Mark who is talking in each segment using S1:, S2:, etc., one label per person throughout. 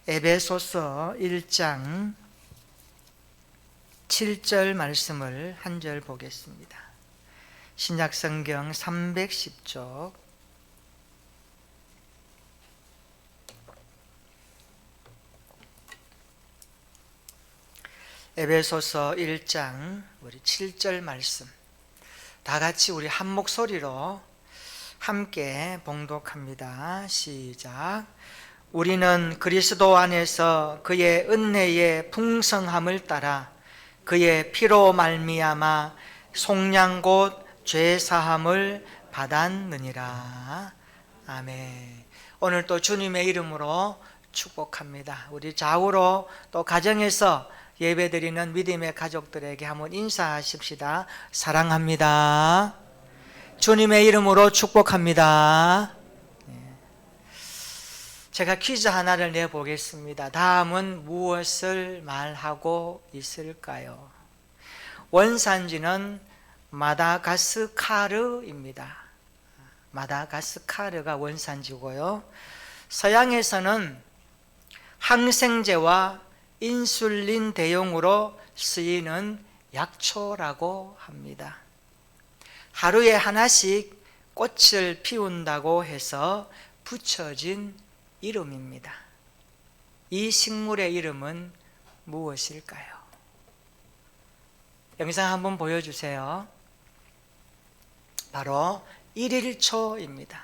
S1: 에베소서 1장 7절 말씀을 한 절 보겠습니다. 신약성경 310쪽 에베소서 1장 우리 7절 말씀 다 같이 우리 한 목소리로 함께 봉독합니다. 시작. 우리는 그리스도 안에서 그의 은혜의 풍성함을 따라 그의 피로 말미암아 속량 곧 죄사함을 받았느니라. 아멘. 오늘 또 주님의 이름으로 축복합니다. 우리 좌우로 또 가정에서 예배드리는 믿음의 가족들에게 한번 인사하십시다. 사랑합니다. 주님의 이름으로 축복합니다. 제가 퀴즈 하나를 내보겠습니다. 다음은 무엇을 말하고 있을까요? 원산지는 마다가스카르입니다. 마다가스카르가 원산지고요. 서양에서는 항생제와 인슐린 대용으로 쓰이는 약초라고 합니다. 하루에 하나씩 꽃을 피운다고 해서 붙여진 이름입니다. 이 식물의 이름은 무엇일까요? 영상 한번 보여주세요. 바로 일일초입니다.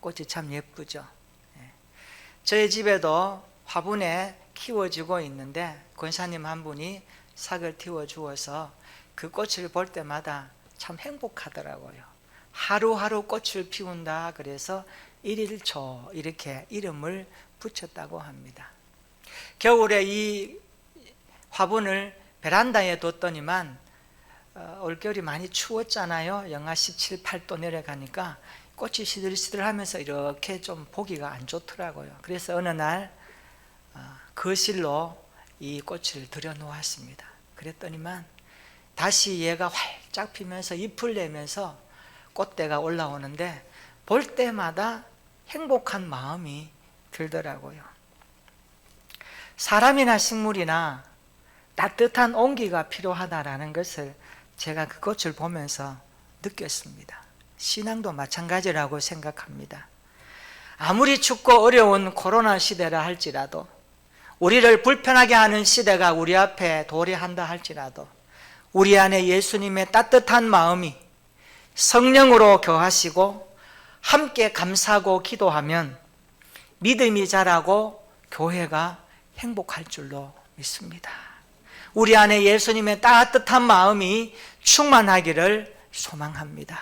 S1: 꽃이 참 예쁘죠. 저희 집에도 화분에 키워지고 있는데 권사님 한 분이 삭을 틔워주어서 그 꽃을 볼 때마다 참 행복하더라고요. 하루하루 꽃을 피운다 그래서 일일초 이렇게 이름을 붙였다고 합니다. 겨울에 이 화분을 베란다에 뒀더니만 올겨울이 많이 추웠잖아요. 영하 17, 8도 내려가니까 꽃이 시들시들하면서 이렇게 좀 보기가 안 좋더라고요. 그래서 어느 날 거실로 이 꽃을 들여놓았습니다. 그랬더니만 다시 얘가 활짝 피면서 잎을 내면서 꽃대가 올라오는데 볼 때마다 행복한 마음이 들더라고요. 사람이나 식물이나 따뜻한 온기가 필요하다라는 것을 제가 그 꽃을 보면서 느꼈습니다. 신앙도 마찬가지라고 생각합니다. 아무리 춥고 어려운 코로나 시대라 할지라도, 우리를 불편하게 하는 시대가 우리 앞에 도래한다 할지라도 우리 안에 예수님의 따뜻한 마음이 성령으로 교하시고 함께 감사하고 기도하면 믿음이 자라고 교회가 행복할 줄로 믿습니다. 우리 안에 예수님의 따뜻한 마음이 충만하기를 소망합니다.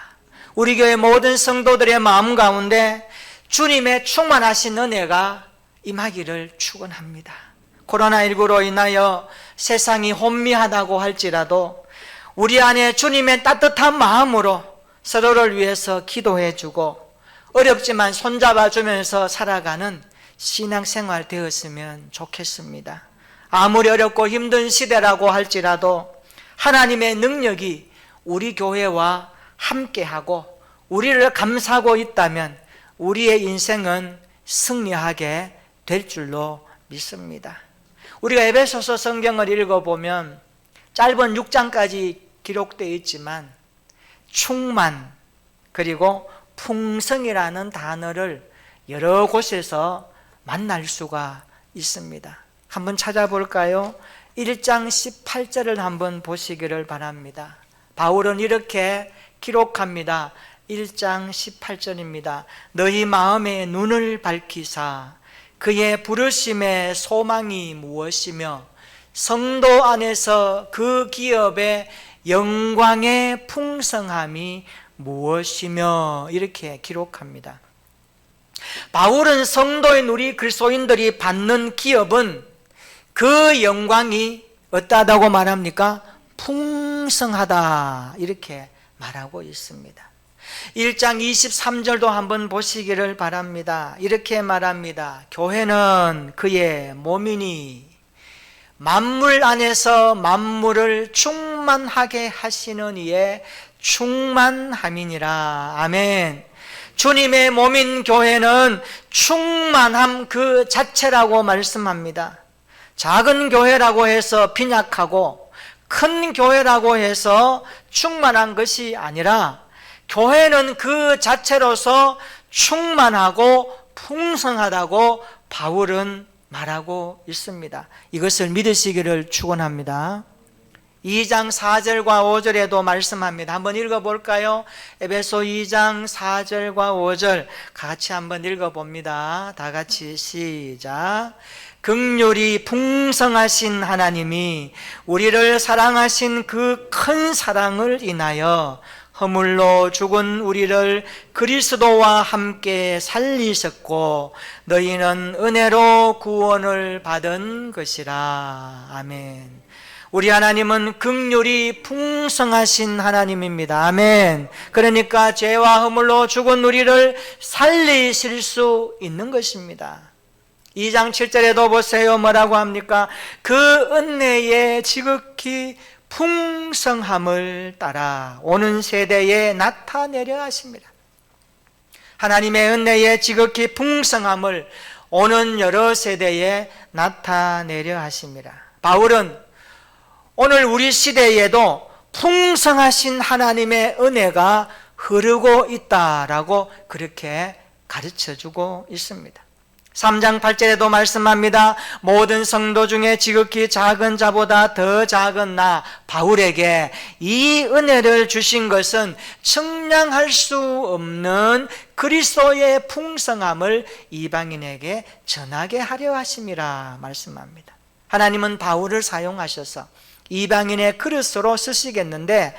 S1: 우리 교회 모든 성도들의 마음 가운데 주님의 충만하신 은혜가 임하기를 축원합니다. 코로나19로 인하여 세상이 혼미하다고 할지라도 우리 안에 주님의 따뜻한 마음으로 서로를 위해서 기도해주고 어렵지만 손잡아주면서 살아가는 신앙생활 되었으면 좋겠습니다. 아무리 어렵고 힘든 시대라고 할지라도 하나님의 능력이 우리 교회와 함께하고 우리를 감싸고 있다면 우리의 인생은 승리하게 될 줄로 믿습니다. 우리가 에베소서 성경을 읽어보면 짧은 6장까지 기록되어 있지만 충만 그리고 풍성이라는 단어를 여러 곳에서 만날 수가 있습니다. 한번 찾아볼까요? 1장 18절을 한번 보시기를 바랍니다. 바울은 이렇게 기록합니다. 1장 18절입니다. 너희 마음의 눈을 밝히사 그의 부르심의 소망이 무엇이며 성도 안에서 그 기업의 영광의 풍성함이 무엇이며 이렇게 기록합니다. 바울은 성도인 우리 그리스도인들이 받는 기업은 그 영광이 어떠하다고 말합니까? 풍성하다 이렇게 말하고 있습니다. 1장 23절도 한번 보시기를 바랍니다. 이렇게 말합니다. 교회는 그의 몸이니 만물 안에서 만물을 충만하게 하시는 이의 충만함이니라. 아멘. 주님의 몸인 교회는 충만함 그 자체라고 말씀합니다. 작은 교회라고 해서 빈약하고 큰 교회라고 해서 충만한 것이 아니라 교회는 그 자체로서 충만하고 풍성하다고 바울은 말하고 있습니다. 이것을 믿으시기를 축원합니다. 2장 4절과 5절에도 말씀합니다. 한번 읽어볼까요? 에베소 2장 4절과 5절 같이 한번 읽어봅니다. 다 같이 시작. 긍휼이 풍성하신 하나님이 우리를 사랑하신 그 큰 사랑을 인하여 허물로 죽은 우리를 그리스도와 함께 살리셨고 너희는 은혜로 구원을 받은 것이라. 아멘. 우리 하나님은 긍휼이 풍성하신 하나님입니다. 아멘. 그러니까 죄와 허물로 죽은 우리를 살리실 수 있는 것입니다. 2장 7절에도 보세요. 뭐라고 합니까? 그 은혜의 지극히 풍성함을 따라 오는 세대에 나타내려 하십니다. 하나님의 은혜의 지극히 풍성함을 오는 여러 세대에 나타내려 하십니다. 바울은 오늘 우리 시대에도 풍성하신 하나님의 은혜가 흐르고 있다라고 그렇게 가르쳐주고 있습니다. 3장 8절에도 말씀합니다. 모든 성도 중에 지극히 작은 자보다 더 작은 나 바울에게 이 은혜를 주신 것은 측량할 수 없는 그리스도의 풍성함을 이방인에게 전하게 하려 하심이라 말씀합니다. 하나님은 바울을 사용하셔서 이방인의 그릇으로 쓰시겠는데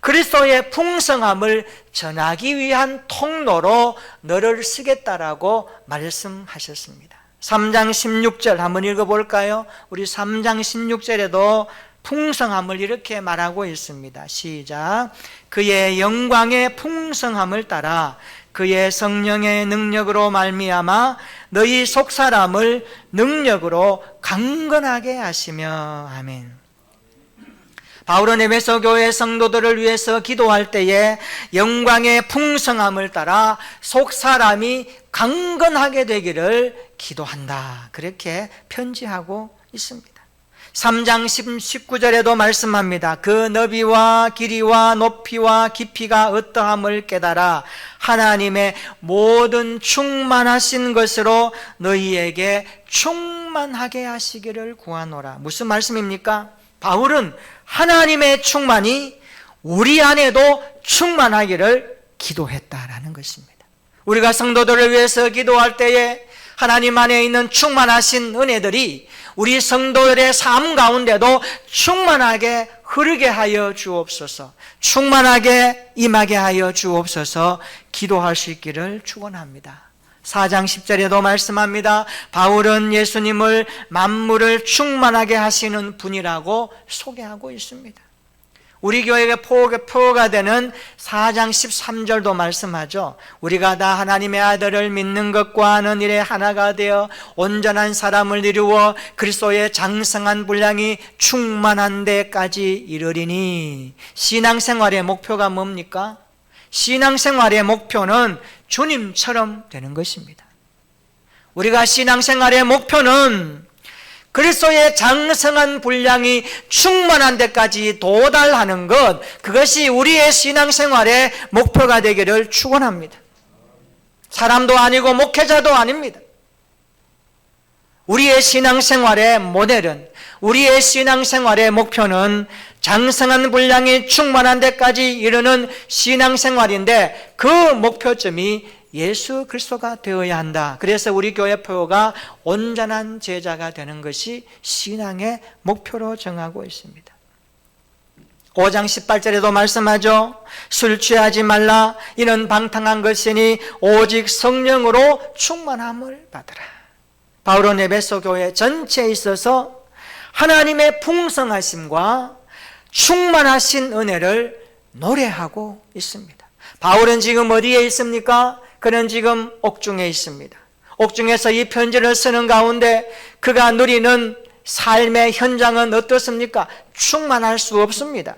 S1: 그리스도의 풍성함을 전하기 위한 통로로 너를 쓰겠다라고 말씀하셨습니다. 3장 16절 한번 읽어볼까요? 우리 3장 16절에도 풍성함을 이렇게 말하고 있습니다. 시작. 그의 영광의 풍성함을 따라 그의 성령의 능력으로 말미암아 너희 속사람을 능력으로 강건하게 하시며. 아멘. 바울은 에베소 교회 성도들을 위해서 기도할 때에 영광의 풍성함을 따라 속사람이 강건하게 되기를 기도한다. 그렇게 편지하고 있습니다. 3장 19절에도 말씀합니다. 그 너비와 길이와 높이와 깊이가 어떠함을 깨달아 하나님의 모든 충만하신 것으로 너희에게 충만하게 하시기를 구하노라. 무슨 말씀입니까? 바울은 하나님의 충만이 우리 안에도 충만하기를 기도했다라는 것입니다. 우리가 성도들을 위해서 기도할 때에 하나님 안에 있는 충만하신 은혜들이 우리 성도들의 삶 가운데도 충만하게 흐르게 하여 주옵소서, 충만하게 임하게 하여 주옵소서 기도할 수 있기를 축원합니다. 4장 10절에도 말씀합니다. 바울은 예수님을 만물을 충만하게 하시는 분이라고 소개하고 있습니다. 우리 교회의 표어가 되는 4장 13절도 말씀하죠. 우리가 다 하나님의 아들을 믿는 것과 아는 일에 하나가 되어 온전한 사람을 이루어 그리스도의 장성한 분량이 충만한 데까지 이르리니. 신앙생활의 목표가 뭡니까? 신앙생활의 목표는 주님처럼 되는 것입니다. 우리가 신앙생활의 목표는 그리스도의 장성한 분량이 충만한 데까지 도달하는 것, 그것이 우리의 신앙생활의 목표가 되기를 축원합니다. 사람도 아니고 목회자도 아닙니다. 우리의 신앙생활의 모델은, 우리의 신앙생활의 목표는 장성한 분량이 충만한 데까지 이르는 신앙생활인데 그 목표점이 예수 그리스도가 되어야 한다. 그래서 우리 교회 표어가 온전한 제자가 되는 것이 신앙의 목표로 정하고 있습니다. 5장 18절에도 말씀하죠. 술 취하지 말라. 이는 방탕한 것이니 오직 성령으로 충만함을 받으라. 바울은 에베소 교회 전체에 있어서 하나님의 풍성하심과 충만하신 은혜를 노래하고 있습니다. 바울은 지금 어디에 있습니까? 그는 지금 옥중에 있습니다. 옥중에서 이 편지를 쓰는 가운데 그가 누리는 삶의 현장은 어떻습니까? 충만할 수 없습니다.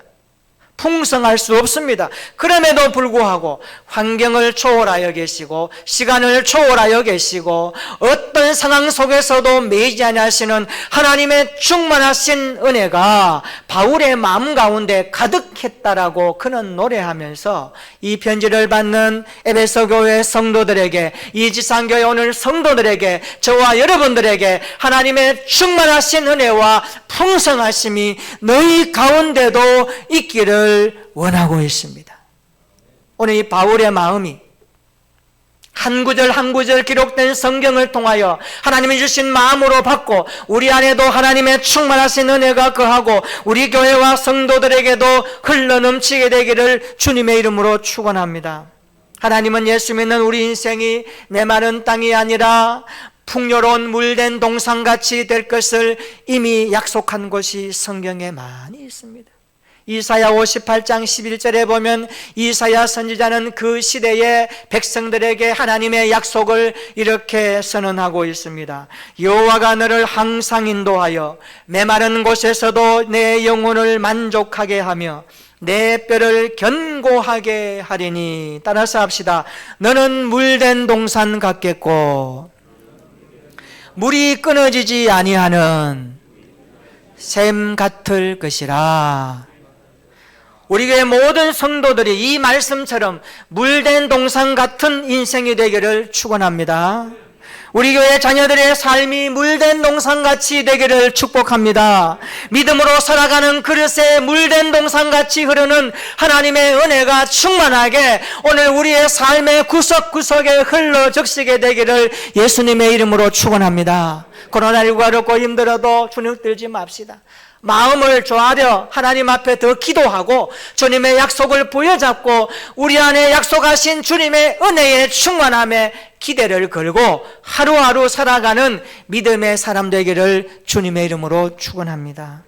S1: 풍성할 수 없습니다. 그럼에도 불구하고 환경을 초월하여 계시고 시간을 초월하여 계시고 어떤 상황 속에서도 매이지 아니하시는 하나님의 충만하신 은혜가 바울의 마음 가운데 가득했다라고 그는 노래하면서 이 편지를 받는 에베소 교회 성도들에게, 이 지상교회 오늘 성도들에게, 저와 여러분들에게 하나님의 충만하신 은혜와 풍성하심이 너희 가운데도 있기를 원하고 있습니다. 오늘 이 바울의 마음이 한 구절 한 구절 기록된 성경을 통하여 하나님이 주신 마음으로 받고 우리 안에도 하나님의 충만하신 은혜가 거하고 우리 교회와 성도들에게도 흘러넘치게 되기를 주님의 이름으로 축원합니다. 하나님은 예수 믿는 우리 인생이 메마른 땅이 아니라 풍요로운 물된 동산같이 될 것을 이미 약속한 곳이 성경에 많이 있습니다. 이사야 58장 11절에 보면 이사야 선지자는 그 시대의 백성들에게 하나님의 약속을 이렇게 선언하고 있습니다. 여호와가 너를 항상 인도하여 메마른 곳에서도 내 영혼을 만족하게 하며 내 뼈를 견고하게 하리니. 따라서 합시다. 너는 물된 동산 같겠고 물이 끊어지지 아니하는 샘 같을 것이라. 우리 교회 모든 성도들이 이 말씀처럼 물된 동산 같은 인생이 되기를 축원합니다. 우리 교회 자녀들의 삶이 물된 동산같이 되기를 축복합니다. 믿음으로 살아가는 그릇에 물된 동산같이 흐르는 하나님의 은혜가 충만하게 오늘 우리의 삶의 구석구석에 흘러 적시게 되기를 예수님의 이름으로 축원합니다. 코로나19가 어렵고 힘들어도 주눅 들지 맙시다. 마음을 조아려 하나님 앞에 더 기도하고 주님의 약속을 부여잡고 우리 안에 약속하신 주님의 은혜의 충만함에 기대를 걸고 하루하루 살아가는 믿음의 사람 되기를 주님의 이름으로 축원합니다.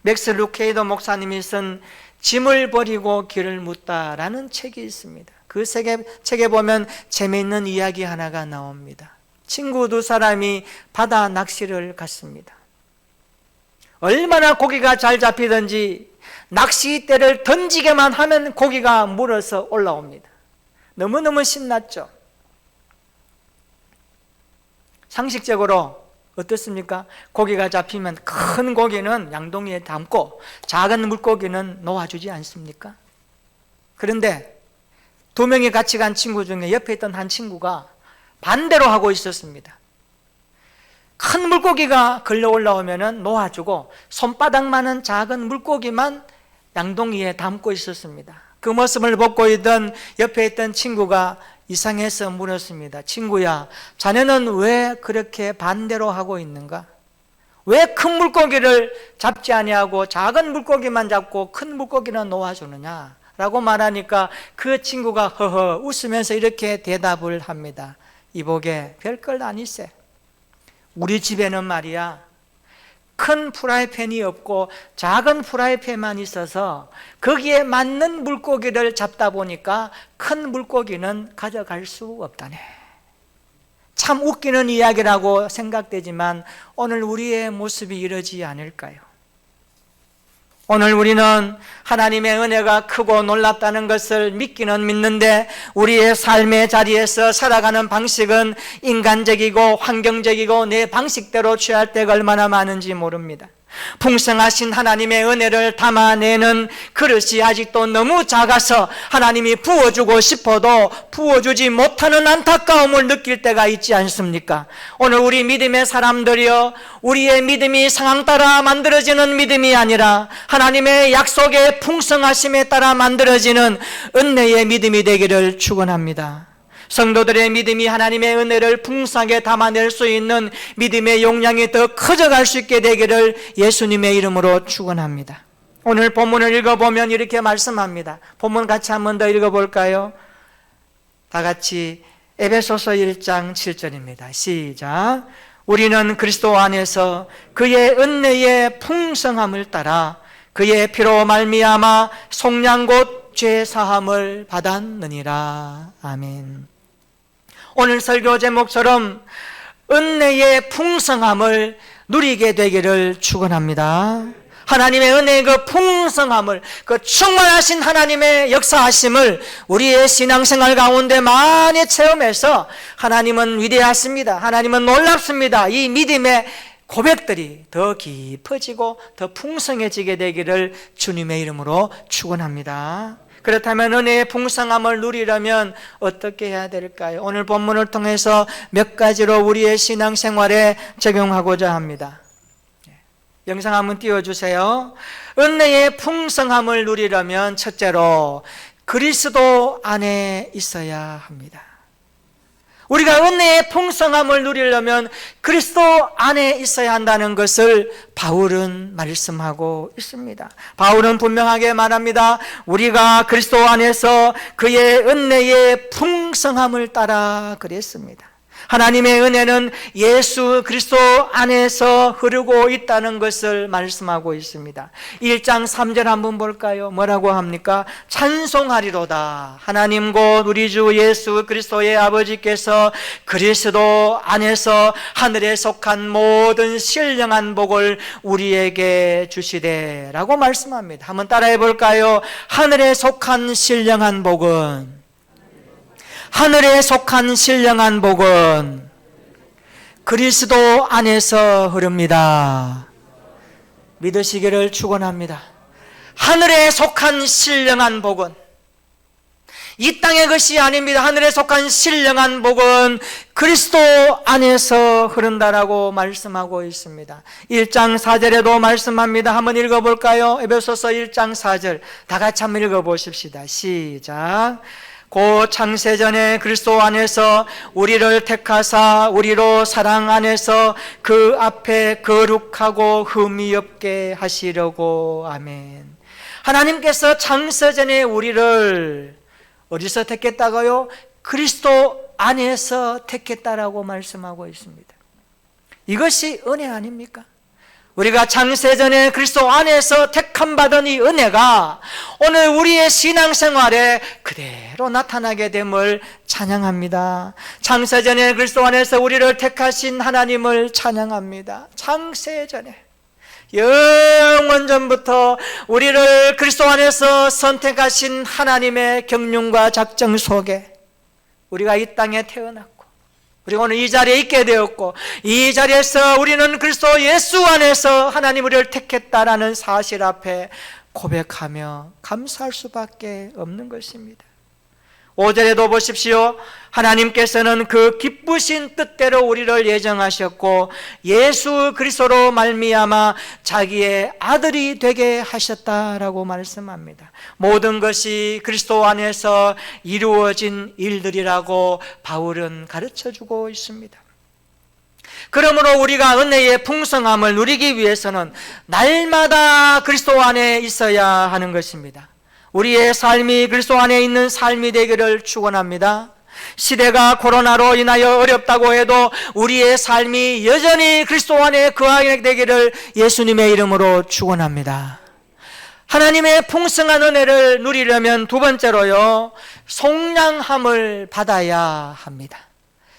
S1: 맥스 루케이더 목사님이 쓴 짐을 버리고 길을 묻다라는 책이 있습니다. 그 책에 보면 재미있는 이야기 하나가 나옵니다. 친구 두 사람이 바다 낚시를 갔습니다. 얼마나 고기가 잘 잡히든지 낚싯대를 던지게만 하면 고기가 물어서 올라옵니다. 너무너무 신났죠. 상식적으로 어떻습니까? 고기가 잡히면 큰 고기는 양동이에 담고 작은 물고기는 놓아주지 않습니까? 그런데 두 명이 같이 간 친구 중에 옆에 있던 한 친구가 반대로 하고 있었습니다. 큰 물고기가 걸려 올라오면 놓아주고 손바닥만한 작은 물고기만 양동이에 담고 있었습니다. 그 모습을 보고 있던 옆에 있던 친구가 이상해서 물었습니다. 친구야, 자네는 왜 그렇게 반대로 하고 있는가? 왜 큰 물고기를 잡지 아니하고 작은 물고기만 잡고 큰 물고기는 놓아주느냐? 라고 말하니까 그 친구가 허허 웃으면서 이렇게 대답을 합니다. 이보게 별걸 아니세. 우리 집에는 말이야 큰 프라이팬이 없고 작은 프라이팬만 있어서 거기에 맞는 물고기를 잡다 보니까 큰 물고기는 가져갈 수 없다네. 참 웃기는 이야기라고 생각되지만 오늘 우리의 모습이 이러지 않을까요? 오늘 우리는 하나님의 은혜가 크고 놀랍다는 것을 믿기는 믿는데 우리의 삶의 자리에서 살아가는 방식은 인간적이고 환경적이고 내 방식대로 취할 때가 얼마나 많은지 모릅니다. 풍성하신 하나님의 은혜를 담아내는 그릇이 아직도 너무 작아서 하나님이 부어주고 싶어도 부어주지 못하는 안타까움을 느낄 때가 있지 않습니까? 오늘 우리 믿음의 사람들이여, 우리의 믿음이 상황 따라 만들어지는 믿음이 아니라 하나님의 약속의 풍성하심에 따라 만들어지는 은혜의 믿음이 되기를 축원합니다. 성도들의 믿음이 하나님의 은혜를 풍성하게 담아낼 수 있는 믿음의 용량이 더 커져갈 수 있게 되기를 예수님의 이름으로 축원합니다. 오늘 본문을 읽어보면 이렇게 말씀합니다. 본문 같이 한 번 더 읽어볼까요? 다 같이 에베소서 1장 7절입니다. 시작. 우리는 그리스도 안에서 그의 은혜의 풍성함을 따라 그의 피로 말미암아 속량 곧 죄 사함을 받았느니라. 아멘. 오늘 설교 제목처럼 은혜의 풍성함을 누리게 되기를 축원합니다. 하나님의 은혜의 그 풍성함을, 그 충만하신 하나님의 역사하심을 우리의 신앙생활 가운데 많이 체험해서 하나님은 위대하십니다, 하나님은 놀랍습니다, 이 믿음의 고백들이 더 깊어지고 더 풍성해지게 되기를 주님의 이름으로 축원합니다. 그렇다면 은혜의 풍성함을 누리려면 어떻게 해야 될까요? 오늘 본문을 통해서 몇 가지로 우리의 신앙생활에 적용하고자 합니다. 영상 한번 띄워주세요. 은혜의 풍성함을 누리려면 첫째로 그리스도 안에 있어야 합니다. 우리가 은혜의 풍성함을 누리려면 그리스도 안에 있어야 한다는 것을 바울은 말씀하고 있습니다. 바울은 분명하게 말합니다. 우리가 그리스도 안에서 그의 은혜의 풍성함을 따라 그랬습니다. 하나님의 은혜는 예수 그리스도 안에서 흐르고 있다는 것을 말씀하고 있습니다. 1장 3절 한번 볼까요? 뭐라고 합니까? 찬송하리로다. 하나님 곧 우리 주 예수 그리스도의 아버지께서 그리스도 안에서 하늘에 속한 모든 신령한 복을 우리에게 주시되 라고 말씀합니다. 한번 따라해 볼까요? 하늘에 속한 신령한 복은, 하늘에 속한 신령한 복은 그리스도 안에서 흐릅니다. 믿으시기를 축원합니다. 하늘에 속한 신령한 복은 이 땅의 것이 아닙니다. 하늘에 속한 신령한 복은 그리스도 안에서 흐른다라고 말씀하고 있습니다. 1장 4절에도 말씀합니다. 한번 읽어볼까요? 에베소서 1장 4절 다 같이 한번 읽어보십시다. 시작. 고 창세전에 그리스도 안에서 우리를 택하사 우리로 사랑 안에서 그 앞에 거룩하고 흠이 없게 하시려고. 아멘. 하나님께서 창세전에 우리를 어디서 택했다고요? 그리스도 안에서 택했다라고 말씀하고 있습니다. 이것이 은혜 아닙니까? 우리가 창세전에 그리스도 안에서 택함받은 이 은혜가 오늘 우리의 신앙생활에 그대로 나타나게 됨을 찬양합니다. 창세전에 그리스도 안에서 우리를 택하신 하나님을 찬양합니다. 창세전에 영원 전부터 우리를 그리스도 안에서 선택하신 하나님의 경륜과 작정 속에 우리가 이 땅에 태어났고 우리가 오늘 이 자리에 있게 되었고 이 자리에서 우리는 그리스도 예수 안에서 하나님 우리를 택했다라는 사실 앞에 고백하며 감사할 수밖에 없는 것입니다. 5절에도 보십시오. 하나님께서는 그 기쁘신 뜻대로 우리를 예정하셨고 예수 그리스도로 말미암아 자기의 아들이 되게 하셨다라고 말씀합니다. 모든 것이 그리스도 안에서 이루어진 일들이라고 바울은 가르쳐주고 있습니다. 그러므로 우리가 은혜의 풍성함을 누리기 위해서는 날마다 그리스도 안에 있어야 하는 것입니다. 우리의 삶이 그리스도 안에 있는 삶이 되기를 축원합니다. 시대가 코로나로 인하여 어렵다고 해도 우리의 삶이 여전히 그리스도 안에 거하게 되기를 예수님의 이름으로 축원합니다. 하나님의 풍성한 은혜를 누리려면 두 번째로요, 속량함을 받아야 합니다.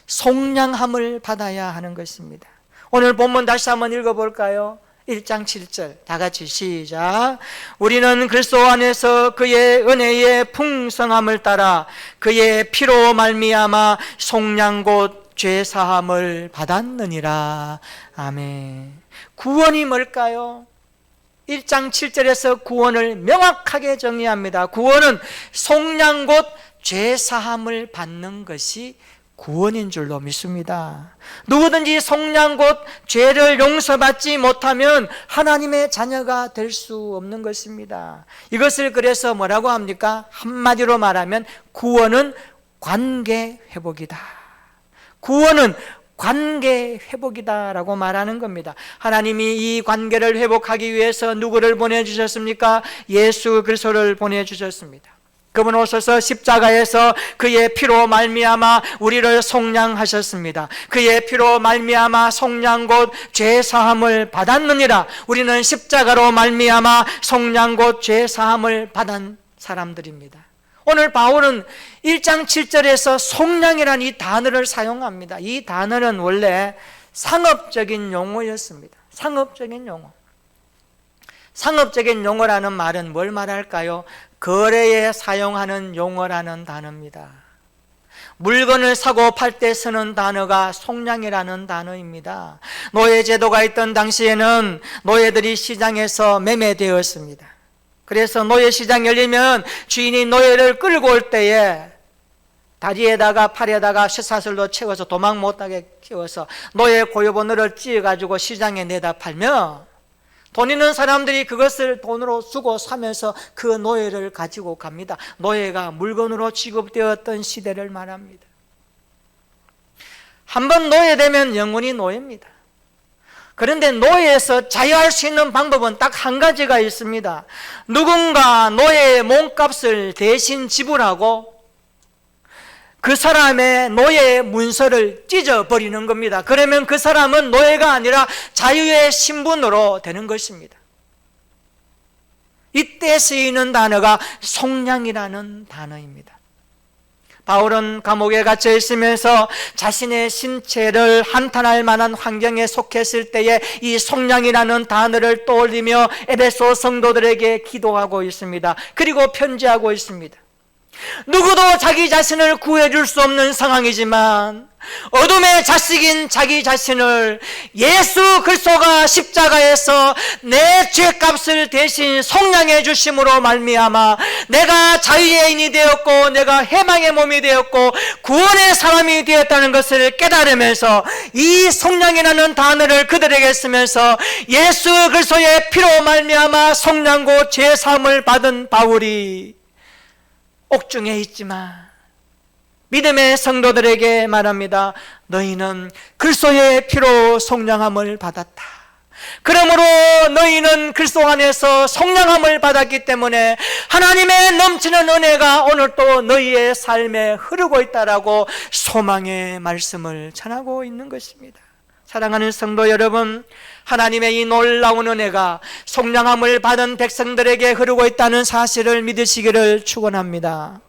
S1: 속량함을 받아야 하는 것입니다. 오늘 본문 다시 한번 읽어볼까요? 1장 7절 다 같이 시작. 우리는 그리스도 안에서 그의 은혜의 풍성함을 따라 그의 피로 말미암아 속량 곧 죄사함을 받았느니라. 아멘. 구원이 뭘까요? 1장 7절에서 구원을 명확하게 정의합니다. 구원은 속량 곧 죄사함을 받는 것이 구원인 줄로 믿습니다. 누구든지 속량 곧 죄를 용서받지 못하면 하나님의 자녀가 될 수 없는 것입니다. 이것을 그래서 뭐라고 합니까? 한마디로 말하면 구원은 관계 회복이다. 구원은 관계 회복이다라고 말하는 겁니다. 하나님이 이 관계를 회복하기 위해서 누구를 보내주셨습니까? 예수 그리스도를 보내주셨습니다. 그분 오셔서 십자가에서 그의 피로 말미암아 우리를 속량하셨습니다. 그의 피로 말미암아 속량 곧 죄사함을 받았느니라. 우리는 십자가로 말미암아 속량 곧 죄사함을 받은 사람들입니다. 오늘 바울은 1장 7절에서 속량이라는 이 단어를 사용합니다. 이 단어는 원래 상업적인 용어였습니다. 상업적인 용어. 상업적인 용어라는 말은 뭘 말할까요? 거래에 사용하는 용어라는 단어입니다. 물건을 사고 팔 때 쓰는 단어가 속량이라는 단어입니다. 노예제도가 있던 당시에는 노예들이 시장에서 매매되었습니다. 그래서 노예시장 열리면 주인이 노예를 끌고 올 때에 다리에다가 팔에다가 쇠사슬로 채워서 도망 못하게 키워서 노예 고유번호를 찧어가지고 시장에 내다 팔면 돈 있는 사람들이 그것을 돈으로 주고 사면서 그 노예를 가지고 갑니다. 노예가 물건으로 취급되었던 시대를 말합니다. 한번 노예되면 영원히 노예입니다. 그런데 노예에서 자유할 수 있는 방법은 딱 한 가지가 있습니다. 누군가 노예의 몸값을 대신 지불하고 그 사람의 노예의 문서를 찢어버리는 겁니다. 그러면 그 사람은 노예가 아니라 자유의 신분으로 되는 것입니다. 이때 쓰이는 단어가 속량이라는 단어입니다. 바울은 감옥에 갇혀 있으면서 자신의 신체를 한탄할 만한 환경에 속했을 때에 이 속량이라는 단어를 떠올리며 에베소 성도들에게 기도하고 있습니다. 그리고 편지하고 있습니다. 누구도 자기 자신을 구해줄 수 없는 상황이지만 어둠의 자식인 자기 자신을 예수 그리스도가 십자가에서 내 죄값을 대신 속량해 주심으로 말미암아 내가 자유의 인이 되었고 내가 해방의 몸이 되었고 구원의 사람이 되었다는 것을 깨달으면서 이 속량이라는 단어를 그들에게 쓰면서 예수 그리스도의 피로 말미암아 속량고 죄사함을 받은 바울이 옥중에 있지만 믿음의 성도들에게 말합니다. 너희는 그리스도의 피로 속량함을 받았다. 그러므로 너희는 그리스도 안에서 속량함을 받았기 때문에 하나님의 넘치는 은혜가 오늘 또 너희의 삶에 흐르고 있다라고 소망의 말씀을 전하고 있는 것입니다. 사랑하는 성도 여러분, 하나님의 이 놀라운 은혜가 속량함을 받은 백성들에게 흐르고 있다는 사실을 믿으시기를 축원합니다.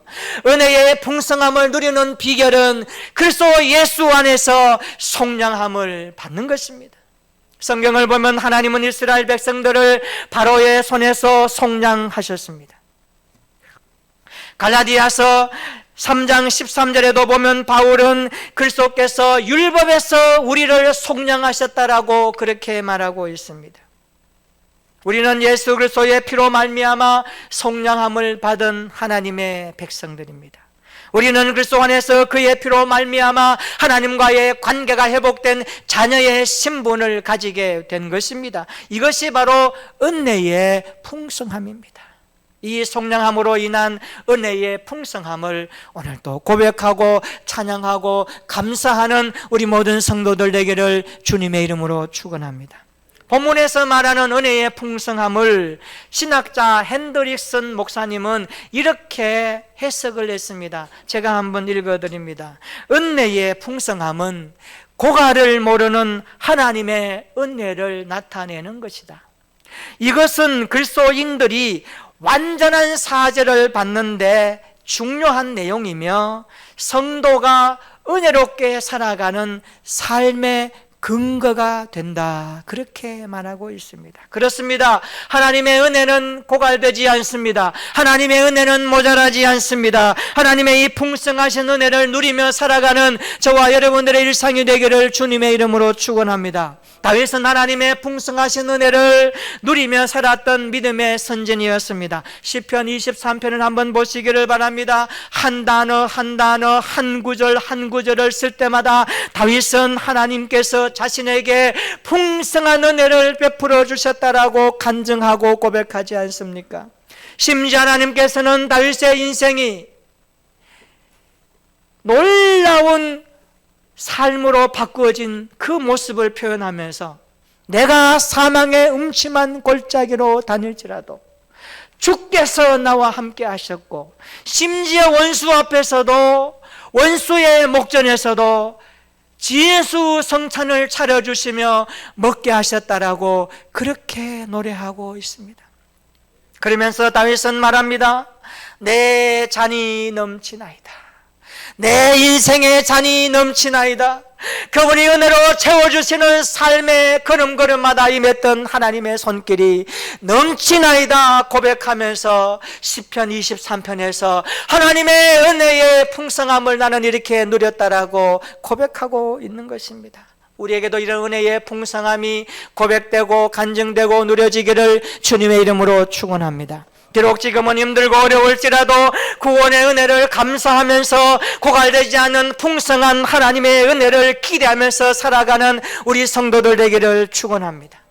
S1: 은혜의 풍성함을 누리는 비결은 그리스도 예수 안에서 속량함을 받는 것입니다. 성경을 보면 하나님은 이스라엘 백성들을 바로의 손에서 속량하셨습니다. 갈라디아서 3장 13절에도 보면 바울은 그리스도께서 율법에서 우리를 속량하셨다라고 그렇게 말하고 있습니다. 우리는 예수 그리스도의 피로 말미암아 속량함을 받은 하나님의 백성들입니다. 우리는 그리스도 안에서 그의 피로 말미암아 하나님과의 관계가 회복된 자녀의 신분을 가지게 된 것입니다. 이것이 바로 은혜의 풍성함입니다. 이 속량함으로 인한 은혜의 풍성함을 오늘도 고백하고 찬양하고 감사하는 우리 모든 성도들 되기를 주님의 이름으로 축원합니다. 본문에서 말하는 은혜의 풍성함을 신학자 핸드릭슨 목사님은 이렇게 해석을 했습니다. 제가 한번 읽어드립니다. 은혜의 풍성함은 고갈을 모르는 하나님의 은혜를 나타내는 것이다. 이것은 그리스도인들이 완전한 사죄를 받는데 중요한 내용이며 성도가 은혜롭게 살아가는 삶의 근거가 된다. 그렇게 말하고 있습니다. 그렇습니다. 하나님의 은혜는 고갈되지 않습니다. 하나님의 은혜는 모자라지 않습니다. 하나님의 이 풍성하신 은혜를 누리며 살아가는 저와 여러분들의 일상이 되기를 주님의 이름으로 축원합니다. 다윗은 하나님의 풍성하신 은혜를 누리며 살았던 믿음의 선진이었습니다. 시편 23편을 한번 보시기를 바랍니다. 한 단어 한 단어 한 구절 한 구절을 쓸 때마다 다윗은 하나님께서 자신에게 풍성한 은혜를 베풀어 주셨다라고 간증하고 고백하지 않습니까? 심지어 하나님께서는 다윗의 인생이 놀라운 삶으로 바꾸어진 그 모습을 표현하면서 내가 사망의 음침한 골짜기로 다닐지라도 주께서 나와 함께 하셨고 심지어 원수 앞에서도 원수의 목전에서도 지혜수 성찬을 차려주시며 먹게 하셨다라고 그렇게 노래하고 있습니다. 그러면서 다윗은 말합니다. 내 잔이 넘치나이다. 내 인생의 잔이 넘치나이다. 그분이 은혜로 채워주시는 삶의 걸음걸음마다 임했던 하나님의 손길이 넘치나이다 고백하면서 시편 23편에서 하나님의 은혜의 풍성함을 나는 이렇게 누렸다라고 고백하고 있는 것입니다. 우리에게도 이런 은혜의 풍성함이 고백되고 간증되고 누려지기를 주님의 이름으로 축원합니다. 비록 지금은 힘들고 어려울지라도 구원의 은혜를 감사하면서 고갈되지 않는 풍성한 하나님의 은혜를 기대하면서 살아가는 우리 성도들 되기를 축원합니다.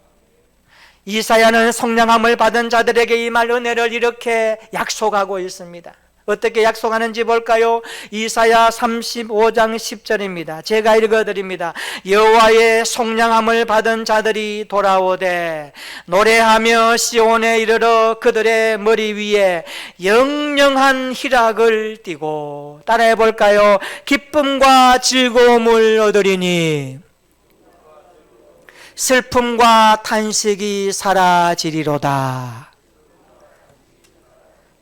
S1: 이사야는 성령함을 받은 자들에게 임할 은혜를 이렇게 약속하고 있습니다. 어떻게 약속하는지 볼까요? 이사야 35장 10절입니다. 제가 읽어드립니다. 여호와의 성령함을 받은 자들이 돌아오되 노래하며 시온에 이르러 그들의 머리 위에 영영한 희락을 띠고, 따라해 볼까요? 기쁨과 즐거움을 얻으리니 슬픔과 탄식이 사라지리로다.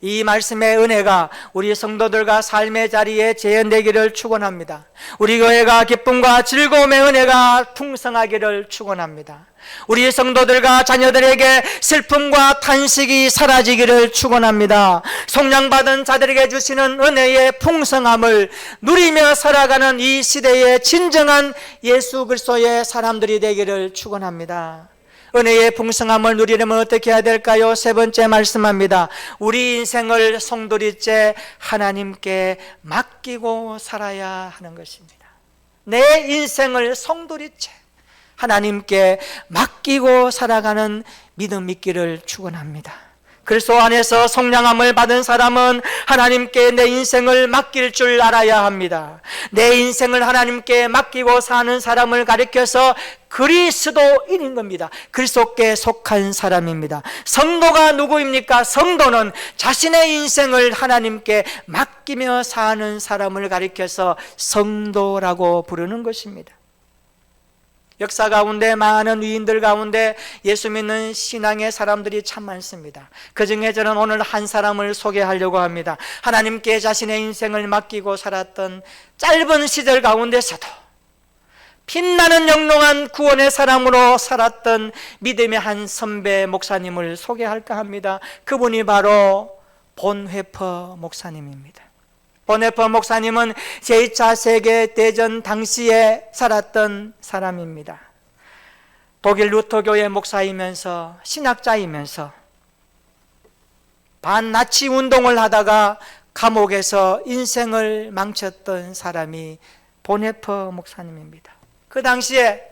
S1: 이 말씀의 은혜가 우리 성도들과 삶의 자리에 재현되기를 축원합니다. 우리 교회가 기쁨과 즐거움의 은혜가 풍성하기를 축원합니다. 우리 성도들과 자녀들에게 슬픔과 탄식이 사라지기를 축원합니다. 성령받은 자들에게 주시는 은혜의 풍성함을 누리며 살아가는 이 시대의 진정한 예수 그리스도의 사람들이 되기를 축원합니다. 은혜의 풍성함을 누리려면 어떻게 해야 될까요? 세 번째 말씀합니다. 우리 인생을 송두리째 하나님께 맡기고 살아야 하는 것입니다. 내 인생을 송두리째 하나님께 맡기고 살아가는 믿음 있기를 축원합니다. 그리스도 안에서 성령함을 받은 사람은 하나님께 내 인생을 맡길 줄 알아야 합니다. 내 인생을 하나님께 맡기고 사는 사람을 가리켜서 그리스도인인 겁니다. 그리스도께 속한 사람입니다. 성도가 누구입니까? 성도는 자신의 인생을 하나님께 맡기며 사는 사람을 가리켜서 성도라고 부르는 것입니다. 역사 가운데 많은 위인들 가운데 예수 믿는 신앙의 사람들이 참 많습니다. 그중에 저는 오늘 한 사람을 소개하려고 합니다. 하나님께 자신의 인생을 맡기고 살았던 짧은 시절 가운데서도 빛나는 영롱한 구원의 사람으로 살았던 믿음의 한 선배 목사님을 소개할까 합니다. 그분이 바로 본회퍼 목사님입니다. 본회퍼 목사님은 제2차 세계대전 당시에 살았던 사람입니다. 독일 루터교회 목사이면서 신학자이면서 반나치 운동을 하다가 감옥에서 인생을 망쳤던 사람이 본회퍼 목사님입니다. 그 당시에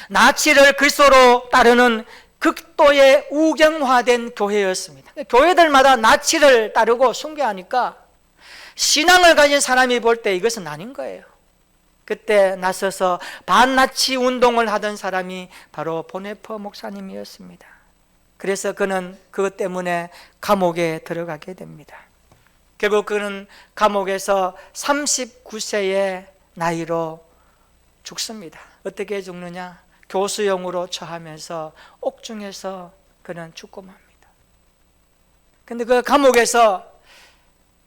S1: 나치를 그리스도로 따르는 극도의 우경화된 교회였습니다. 교회들마다 나치를 따르고 숭배하니까 신앙을 가진 사람이 볼 때 이것은 아닌 거예요. 그때 나서서 반나치 운동을 하던 사람이 바로 본회퍼 목사님이었습니다. 그래서 그는 그것 때문에 감옥에 들어가게 됩니다. 결국 그는 감옥에서 39세의 나이로 죽습니다. 어떻게 죽느냐? 교수형으로 처하면서 옥중에서 그는 죽고 맙니다. 그런데 그 감옥에서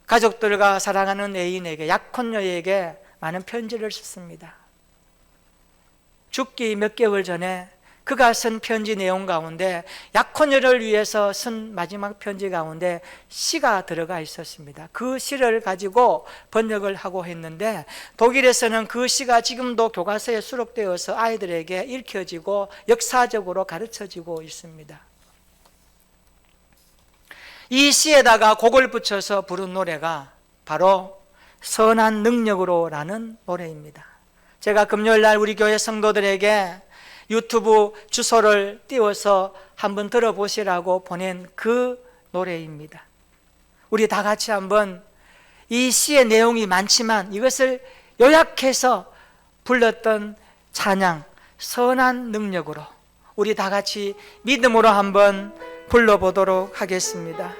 S1: 가족들과 사랑하는 애인에게, 약혼녀에게 많은 편지를 썼습니다. 죽기 몇 개월 전에 그가 쓴 편지 내용 가운데 약혼녀를 위해서 쓴 마지막 편지 가운데 시가 들어가 있었습니다. 그 시를 가지고 번역을 하고 했는데 독일에서는 그 시가 지금도 교과서에 수록되어서 아이들에게 읽혀지고 역사적으로 가르쳐지고 있습니다. 이 시에다가 곡을 붙여서 부른 노래가 바로 선한 능력으로라는 노래입니다. 제가 금요일날 우리 교회 성도들에게 유튜브 주소를 띄워서 한번 들어보시라고 보낸 그 노래입니다. 우리 다 같이 한번 이 시의 내용이 많지만 이것을 요약해서 불렀던 찬양, 선한 능력으로 우리 다 같이 믿음으로 한번 불러보도록 하겠습니다.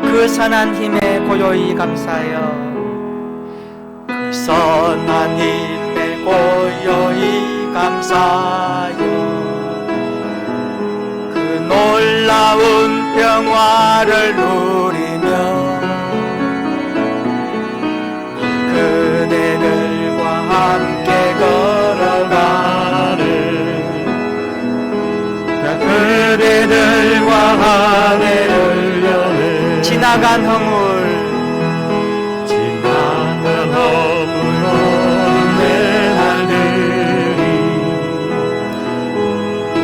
S1: 그 선한 힘에 고요히 감사하여, 그 선한 힘에 고요히 감사하여, 그 놀라운 평화를 누리며 그대들과 함께 걸어가는 그대들과 하늘을 여는 지나간 허물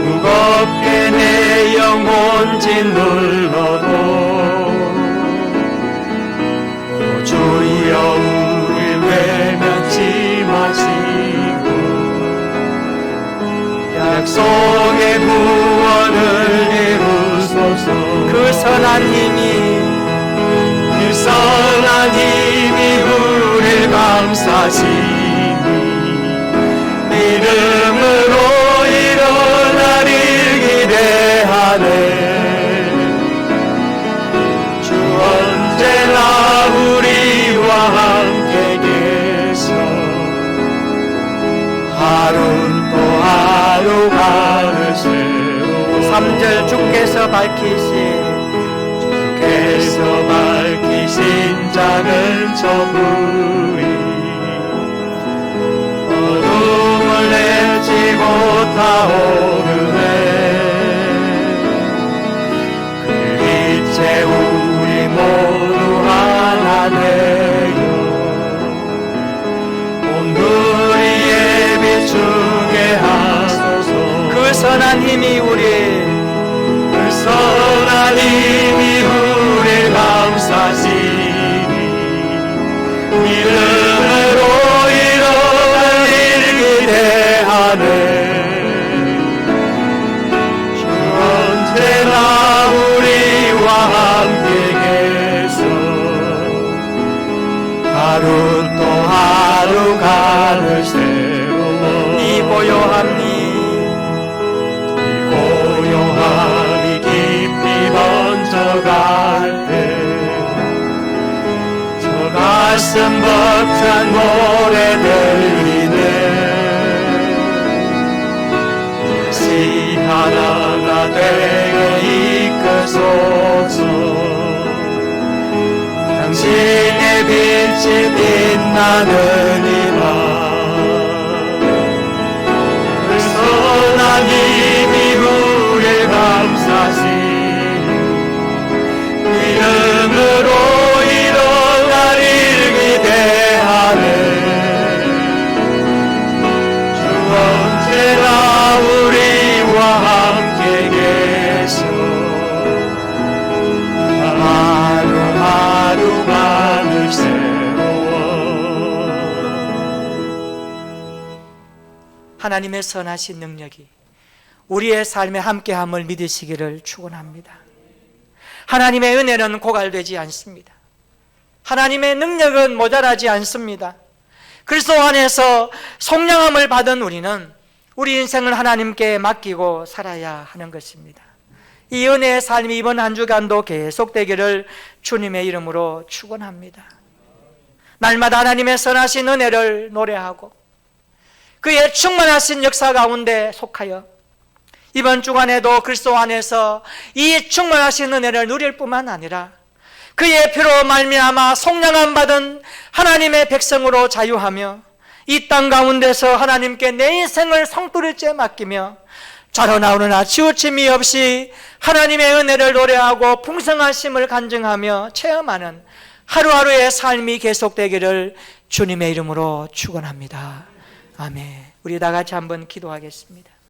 S1: 무겁게 내 영혼 짓눌러도 주여 우릴 외면치 마시고 약속의 구원을 이루소서. 그 선한 힘이 우릴 감싸시니 믿음으로 일어나리를 기대하네. 주 언제나 우리와 함께 계셔 하루 또 하루가 세워 3절 주께서 밝히신 작은 천국이 어둠을 내치고 타오르네. 그 빛에 우리 모두 하나 되어 온누리에 비추게 하소서. 그 선한 힘이 우릴 감싸시니 믿음으로 일어나리를 기대하네. 주 언제나 우리와 함께 계셔 하루 또 하루간을 새로워. 이 고요함이 깊이 번져갈 때 저 가슴 벅찬 노래 들리네. 시 하나가 되게 이끄소서. 당신의 빛이 빛나는 이 밤 그 선한 힘이 우릴 감싸시니 믿음으로 일어나리를 기대하네. 주 언제나 우리와 함께 계셔 하루하루간을 세워. 하나님의 선하신 능력이 우리의 삶에 함께함을 믿으시기를 축원합니다. 하나님의 은혜는 고갈되지 않습니다. 하나님의 능력은 모자라지 않습니다. 그리스도 안에서 속량함을 받은 우리는 우리 인생을 하나님께 맡기고 살아야 하는 것입니다. 이 은혜의 삶이 이번 한 주간도 계속되기를 주님의 이름으로 축원합니다. 날마다 하나님의 선하신 은혜를 노래하고 그의 충만하신 역사 가운데 속하여 이번 주간에도 그리스도 안에서 이 충만하신 은혜를 누릴 뿐만 아니라 그의 피로 말미암아 속량함 받은 하나님의 백성으로 자유하며 이 땅 가운데서 하나님께 내 인생을 성도릴째 맡기며 자라나오느나 치우침이 없이 하나님의 은혜를 노래하고 풍성하심을 간증하며 체험하는 하루하루의 삶이 계속되기를 주님의 이름으로 축원합니다. 아멘. 우리 다 같이 한번 기도하겠습니다.